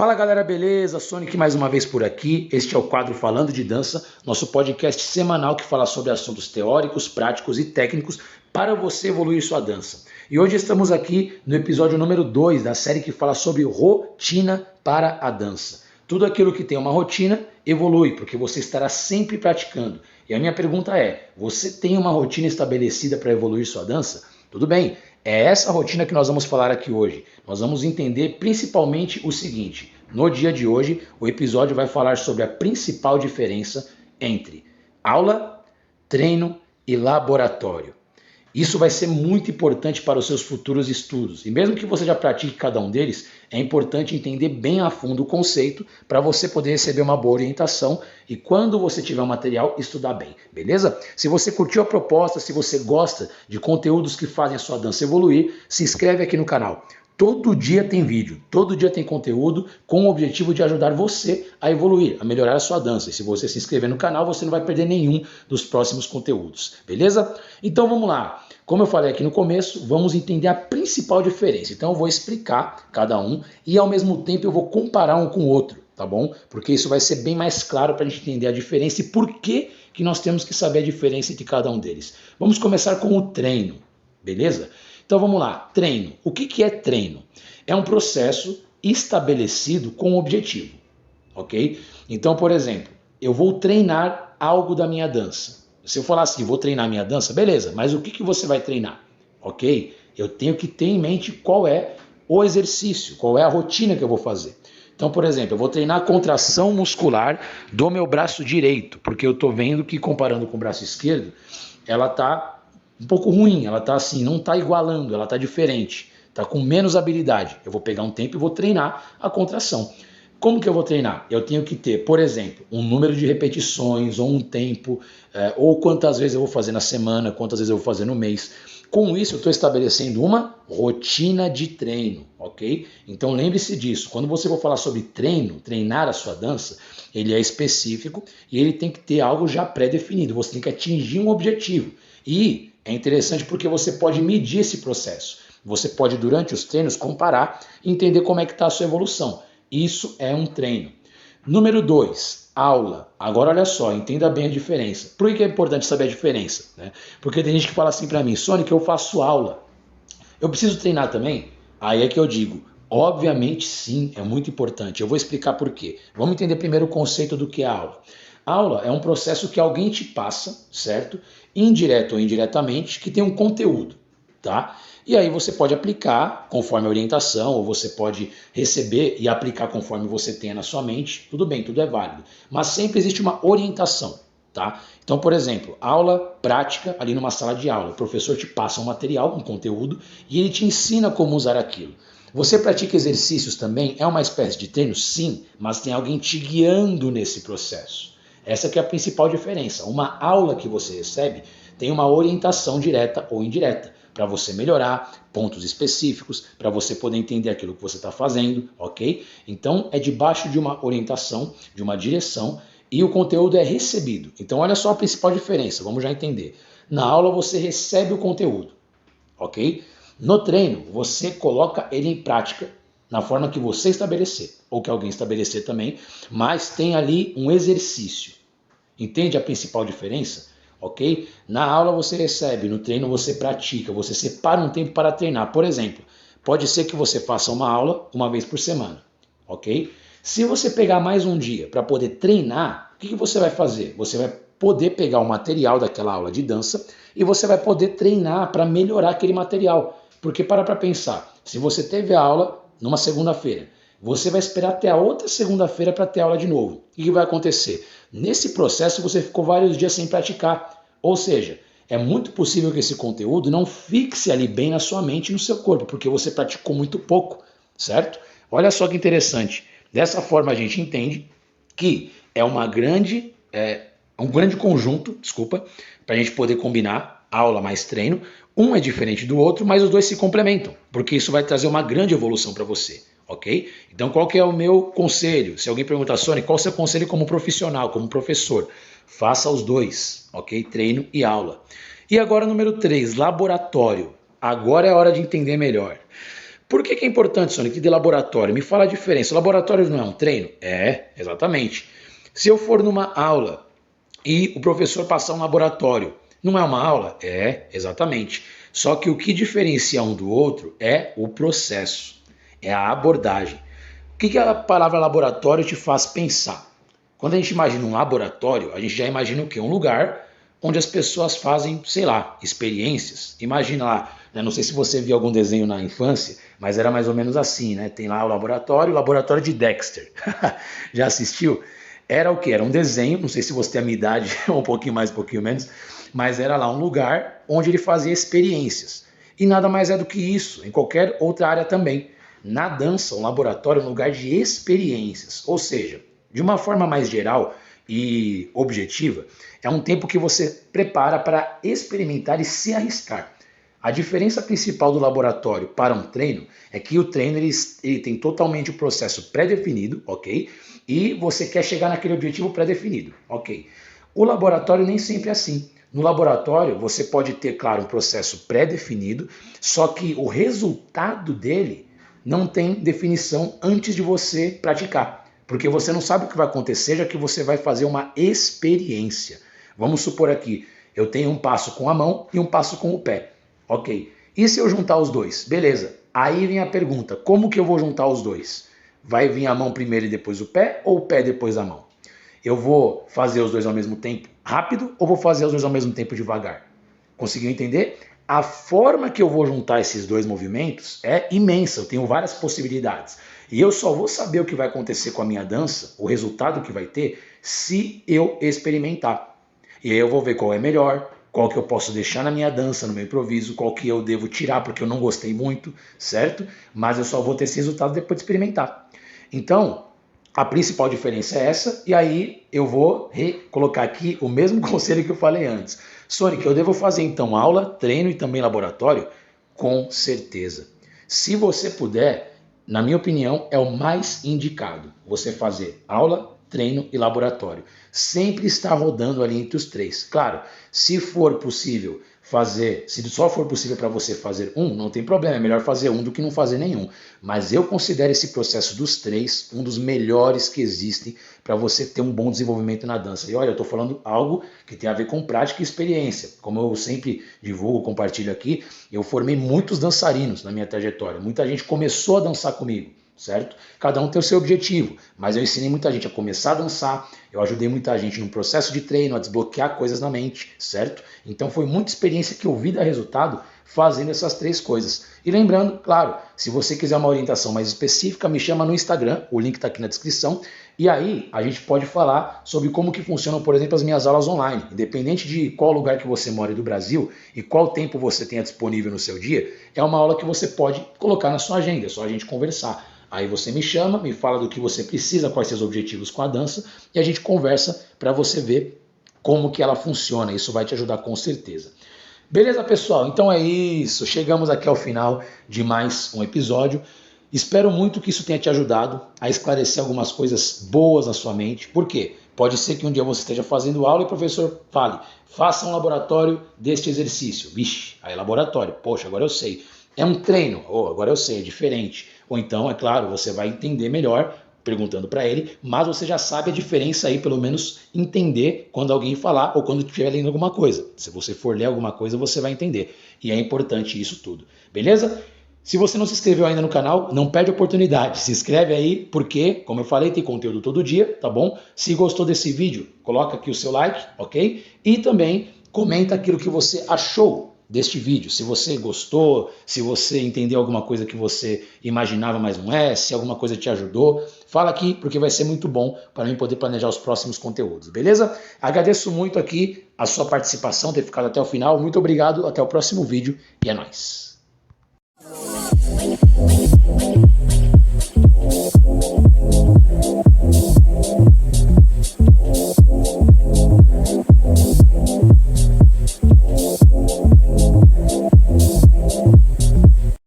Fala galera, beleza? Sonic mais uma vez por aqui. Este é o quadro Falando de Dança, nosso podcast semanal que fala sobre assuntos teóricos, práticos e técnicos para você evoluir sua dança. E hoje estamos aqui no episódio número 2 da série que fala sobre rotina para a dança. Tudo aquilo que tem uma rotina evolui, porque você estará sempre praticando. E a minha pergunta é, você tem uma rotina estabelecida para evoluir sua dança? Tudo bem, é essa rotina que nós vamos falar aqui hoje. Nós vamos entender principalmente o seguinte. No dia de hoje, o episódio vai falar sobre a principal diferença entre aula, treino e laboratório. Isso vai ser muito importante para os seus futuros estudos. E mesmo que você já pratique cada um deles, é importante entender bem a fundo o conceito para você poder receber uma boa orientação e quando você tiver o material, estudar bem, beleza? Se você curtiu a proposta, se você gosta de conteúdos que fazem a sua dança evoluir, se inscreve aqui no canal. Todo dia tem vídeo, todo dia tem conteúdo com o objetivo de ajudar você a evoluir, a melhorar a sua dança. E se você se inscrever no canal, você não vai perder nenhum dos próximos conteúdos, beleza? Então vamos lá. Como eu falei aqui no começo, vamos entender a principal diferença. Então eu vou explicar cada um e ao mesmo tempo eu vou comparar um com o outro, tá bom? Porque isso vai ser bem mais claro para a gente entender a diferença e por que nós temos que saber a diferença entre cada um deles. Vamos começar com o treino, beleza? Então vamos lá, treino. O que é treino? É um processo estabelecido com um objetivo, ok? Então, por exemplo, eu vou treinar algo da minha dança. Se eu falar assim, vou treinar minha dança, beleza, mas o que você vai treinar, ok? Eu tenho que ter em mente qual é o exercício, qual é a rotina que eu vou fazer. Então, por exemplo, eu vou treinar a contração muscular do meu braço direito, porque eu estou vendo que comparando com o braço esquerdo, ela está um pouco ruim, ela tá assim, não tá igualando, ela tá diferente, tá com menos habilidade. Eu vou pegar um tempo e vou treinar a contração. Como que eu vou treinar? Eu tenho que ter, por exemplo, um número de repetições, ou um tempo, ou quantas vezes eu vou fazer na semana, quantas vezes eu vou fazer no mês. Com isso, eu estou estabelecendo uma rotina de treino, ok? Então lembre-se disso, quando você for falar sobre treino, treinar a sua dança, ele é específico e ele tem que ter algo já pré-definido, você tem que atingir um objetivo. E é interessante porque você pode medir esse processo. Você pode, durante os treinos, comparar e entender como é que está a sua evolução. Isso é um treino. Número 2, aula. Agora olha só, entenda bem a diferença. Por que é importante saber a diferença? Né? Porque tem gente que fala assim para mim, Sonic, eu faço aula. Eu preciso treinar também? Aí é que eu digo, obviamente sim, é muito importante. Eu vou explicar por quê. Vamos entender primeiro o conceito do que é aula. Aula é um processo que alguém te passa, certo? Indireto ou indiretamente, que tem um conteúdo, tá? E aí você pode aplicar conforme a orientação, ou você pode receber e aplicar conforme você tenha na sua mente. Tudo bem, tudo é válido. Mas sempre existe uma orientação, tá? Então, por exemplo, aula prática ali numa sala de aula. O professor te passa um material, um conteúdo, e ele te ensina como usar aquilo. Você pratica exercícios também? É uma espécie de treino? Sim, mas tem alguém te guiando nesse processo. Essa que é a principal diferença. Uma aula que você recebe tem uma orientação direta ou indireta para você melhorar pontos específicos, para você poder entender aquilo que você está fazendo, ok? Então é debaixo de uma orientação, de uma direção e o conteúdo é recebido. Então olha só a principal diferença, vamos já entender. Na aula você recebe o conteúdo, ok? No treino você coloca ele em prática na forma que você estabelecer, ou que alguém estabelecer também, mas tem ali um exercício. Entende a principal diferença? Ok? Na aula você recebe, no treino você pratica, você separa um tempo para treinar. Por exemplo, pode ser que você faça uma aula uma vez por semana, ok? Se você pegar mais um dia para poder treinar, o que você vai fazer? Você vai poder pegar o material daquela aula de dança e você vai poder treinar para melhorar aquele material. Porque para pensar, se você teve a aula numa segunda-feira, você vai esperar até a outra segunda-feira para ter aula de novo. O que vai acontecer? Nesse processo você ficou vários dias sem praticar. Ou seja, é muito possível que esse conteúdo não fixe ali bem na sua mente e no seu corpo, porque você praticou muito pouco, certo? Olha só que interessante. Dessa forma a gente entende que é um grande conjunto, para a gente poder combinar aula mais treino. Um é diferente do outro, mas os dois se complementam, porque isso vai trazer uma grande evolução para você. Ok? Então qual que é o meu conselho? Se alguém perguntar, Sonic, qual é o seu conselho como profissional, como professor? Faça os dois, ok? Treino e aula. E agora número 3, laboratório. Agora é hora de entender melhor. Por que é importante, Sonic, de laboratório? Me fala a diferença. O laboratório não é um treino? É, exatamente. Se eu for numa aula e o professor passar um laboratório, não é uma aula? É, exatamente. Só que o que diferencia um do outro é o processo, é a abordagem. O que a palavra laboratório te faz pensar? Quando a gente imagina um laboratório, a gente já imagina o quê? Um lugar onde as pessoas fazem, sei lá, experiências. Imagina lá, né? Não sei se você viu algum desenho na infância, mas era mais ou menos assim, né? Tem lá o laboratório de Dexter. Já assistiu? Era o quê? Era um desenho, não sei se você tem a minha idade, um pouquinho mais, um pouquinho menos, mas era lá um lugar onde ele fazia experiências. E nada mais é do que isso, em qualquer outra área também. Na dança, um laboratório é um lugar de experiências, ou seja, de uma forma mais geral e objetiva, é um tempo que você prepara para experimentar e se arriscar. A diferença principal do laboratório para um treino é que o treino ele tem totalmente o processo pré-definido, ok? E você quer chegar naquele objetivo pré-definido, ok? O laboratório nem sempre é assim. No laboratório você pode ter, claro, um processo pré-definido, só que o resultado dele não tem definição antes de você praticar, porque você não sabe o que vai acontecer, já que você vai fazer uma experiência. Vamos supor aqui, eu tenho um passo com a mão e um passo com o pé, ok? E se eu juntar os dois? Beleza, aí vem a pergunta, como que eu vou juntar os dois? Vai vir a mão primeiro e depois o pé, ou o pé depois a mão? Eu vou fazer os dois ao mesmo tempo rápido, ou vou fazer os dois ao mesmo tempo devagar? Conseguiu entender? A forma que eu vou juntar esses dois movimentos é imensa, eu tenho várias possibilidades. E eu só vou saber o que vai acontecer com a minha dança, o resultado que vai ter, se eu experimentar. E aí eu vou ver qual é melhor, qual que eu posso deixar na minha dança, no meu improviso, qual que eu devo tirar porque eu não gostei muito, certo? Mas eu só vou ter esse resultado depois de experimentar. Então, a principal diferença é essa, e aí eu vou colocar aqui o mesmo conselho que eu falei antes. Sonic, eu devo fazer então aula, treino e também laboratório? Com certeza. Se você puder, na minha opinião, é o mais indicado. Você fazer aula, treino e laboratório. Sempre está rodando ali entre os três. Claro, se for possível fazer, se só for possível para você fazer um, não tem problema, é melhor fazer um do que não fazer nenhum. Mas eu considero esse processo dos três um dos melhores que existem para você ter um bom desenvolvimento na dança. E olha, eu estou falando algo que tem a ver com prática e experiência. Como eu sempre divulgo, compartilho aqui, eu formei muitos dançarinos na minha trajetória. Muita gente começou a dançar comigo, certo? Cada um tem o seu objetivo, mas eu ensinei muita gente a começar a dançar, eu ajudei muita gente no processo de treino, a desbloquear coisas na mente, certo? Então foi muita experiência que eu vi dar resultado fazendo essas três coisas. E lembrando, claro, se você quiser uma orientação mais específica, me chama no Instagram, o link está aqui na descrição, e aí a gente pode falar sobre como que funcionam, por exemplo, as minhas aulas online. Independente de qual lugar que você mora do Brasil e qual tempo você tenha disponível no seu dia, é uma aula que você pode colocar na sua agenda, é só a gente conversar. Aí você me chama, me fala do que você precisa, quais seus objetivos com a dança, e a gente conversa para você ver como que ela funciona. Isso vai te ajudar com certeza. Beleza, pessoal? Então é isso. Chegamos aqui ao final de mais um episódio. Espero muito que isso tenha te ajudado a esclarecer algumas coisas boas na sua mente. Por quê? Pode ser que um dia você esteja fazendo aula e o professor fale, faça um laboratório deste exercício. Vixe, aí laboratório. Poxa, agora eu sei. É um treino. Oh, agora eu sei, é diferente. Ou então, é claro, você vai entender melhor perguntando para ele, mas você já sabe a diferença aí, pelo menos entender quando alguém falar ou quando estiver lendo alguma coisa. Se você for ler alguma coisa, você vai entender. E é importante isso tudo. Beleza? Se você não se inscreveu ainda no canal, não perde a oportunidade. Se inscreve aí, porque, como eu falei, tem conteúdo todo dia, tá bom? Se gostou desse vídeo, coloca aqui o seu like, ok? E também comenta aquilo que você achou deste vídeo, se você gostou, se você entendeu alguma coisa que você imaginava, mas não é, se alguma coisa te ajudou, fala aqui, porque vai ser muito bom para mim poder planejar os próximos conteúdos, beleza? Agradeço muito aqui a sua participação, ter ficado até o final, muito obrigado, até o próximo vídeo e é nóis!